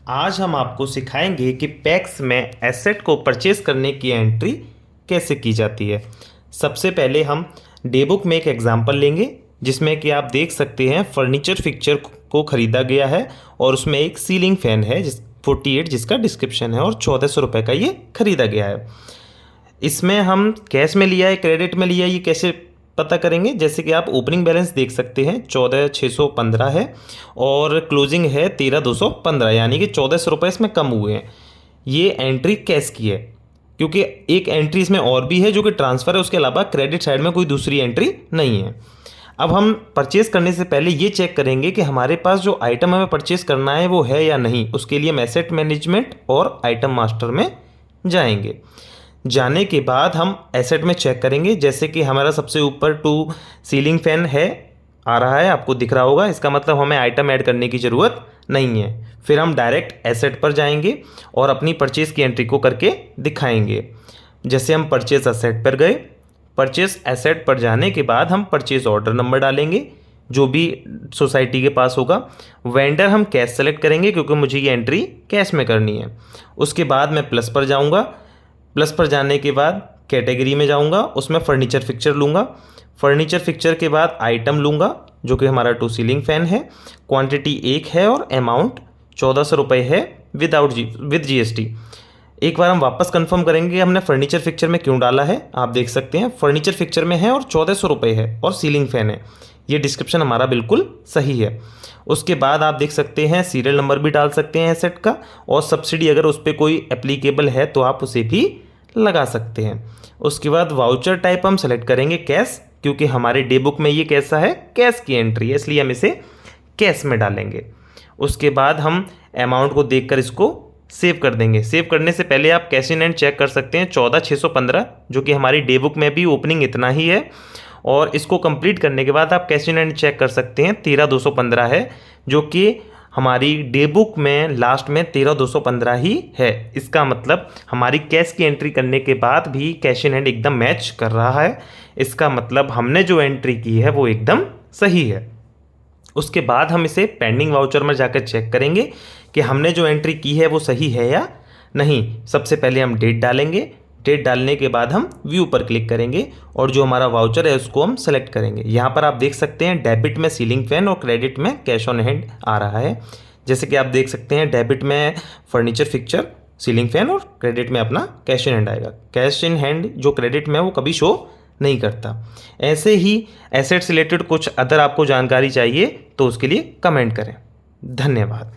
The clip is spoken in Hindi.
आज हम आपको सिखाएंगे कि पैक्स में एसेट को परचेज करने की एंट्री कैसे की जाती है। सबसे पहले हम डे बुक में एक एग्जांपल लेंगे जिसमें कि आप देख सकते हैं फर्नीचर फिक्चर को ख़रीदा गया है और उसमें एक सीलिंग फ़ैन है 48 जिसका डिस्क्रिप्शन है और 1400 रुपये का ये ख़रीदा गया है। इसमें हम कैश में लिया है क्रेडिट में लिया है ये कैसे पता करेंगे। जैसे कि आप ओपनिंग बैलेंस देख सकते हैं 14,615 है और क्लोजिंग है 13,215 यानी कि 1400 रुपये इसमें कम हुए हैं। ये एंट्री कैश की है क्योंकि एक एंट्री इसमें और भी है जो कि ट्रांसफ़र है, उसके अलावा क्रेडिट साइड में कोई दूसरी एंट्री नहीं है। अब हम परचेज़ करने से पहले ये चेक करेंगे कि हमारे पास जो आइटम हमें परचेज़ करना है वो है या नहीं। उसके लिए हम एसेट मैनेजमेंट और आइटम मास्टर में जाएंगे। जाने के बाद हम एसेट में चेक करेंगे। जैसे कि हमारा सबसे ऊपर 2 सीलिंग फैन है आ रहा है, आपको दिख रहा होगा। इसका मतलब हमें आइटम ऐड करने की ज़रूरत नहीं है। फिर हम डायरेक्ट एसेट पर जाएंगे और अपनी परचेज़ की एंट्री को करके दिखाएंगे। जैसे हम परचेज़ एसेट पर गए, परचेज़ एसेट पर जाने के बाद हम परचेज़ ऑर्डर नंबर डालेंगे जो भी सोसाइटी के पास होगा। वेंडर हम कैश सेलेक्ट करेंगे क्योंकि मुझे ये एंट्री कैश में करनी है। उसके बाद मैं प्लस पर जाऊँगा। प्लस पर जाने के बाद कैटेगरी में जाऊंगा, उसमें फर्नीचर फिक्चर लूँगा। फर्नीचर फिक्चर के बाद आइटम लूँगा जो कि हमारा 2 सीलिंग फ़ैन है। क्वांटिटी 1 है और अमाउंट 1400 रुपये है विद GST। एक बार हम वापस कंफर्म करेंगे कि हमने फर्नीचर फिक्चर में क्यों डाला है। आप देख सकते हैं फर्नीचर फिक्चर में है और 1400 रुपये है और सीलिंग फ़ैन है। ये डिस्क्रिप्शन हमारा बिल्कुल सही है। उसके बाद आप देख सकते हैं सीरियल नंबर भी डाल सकते हैं एसेट का, और सब्सिडी अगर उस पर कोई एप्लीकेबल है तो आप उसे भी लगा सकते हैं। उसके बाद वाउचर टाइप हम सेलेक्ट करेंगे कैश, क्योंकि हमारे डे बुक में ये कैसा है, कैश की एंट्री है, इसलिए हम इसे कैश में डालेंगे। उसके बाद हम अमाउंट को देखकर इसको सेव कर देंगे। सेव करने से पहले आप कैश इन हैंड चेक कर सकते हैं 14,615 जो कि हमारी डे बुक में भी ओपनिंग इतना ही है, और इसको कंप्लीट करने के बाद आप कैश इन हैंड चेक कर सकते हैं 13,215 है जो कि हमारी डे बुक में लास्ट में 13,215 ही है। इसका मतलब हमारी कैश की एंट्री करने के बाद भी कैश इन हैंड एकदम मैच कर रहा है। इसका मतलब हमने जो एंट्री की है वो एकदम सही है। उसके बाद हम इसे पेंडिंग वाउचर में जाकर चेक करेंगे कि हमने जो एंट्री की है वो सही है या नहीं। सबसे पहले हम डेट डालेंगे। डेट डालने के बाद हम व्यू पर क्लिक करेंगे और जो हमारा वाउचर है उसको हम सेलेक्ट करेंगे। यहाँ पर आप देख सकते हैं डेबिट में सीलिंग फैन और क्रेडिट में कैश ऑन हैंड आ रहा है। जैसे कि आप देख सकते हैं डेबिट में फर्नीचर फिक्चर सीलिंग फैन और क्रेडिट में अपना कैश इन हैंड आएगा। कैश इन हैंड जो क्रेडिट में है वो कभी शो नहीं करता। ऐसे ही एसेट्स रिलेटेड कुछ अदर आपको जानकारी चाहिए तो उसके लिए कमेंट करें। धन्यवाद।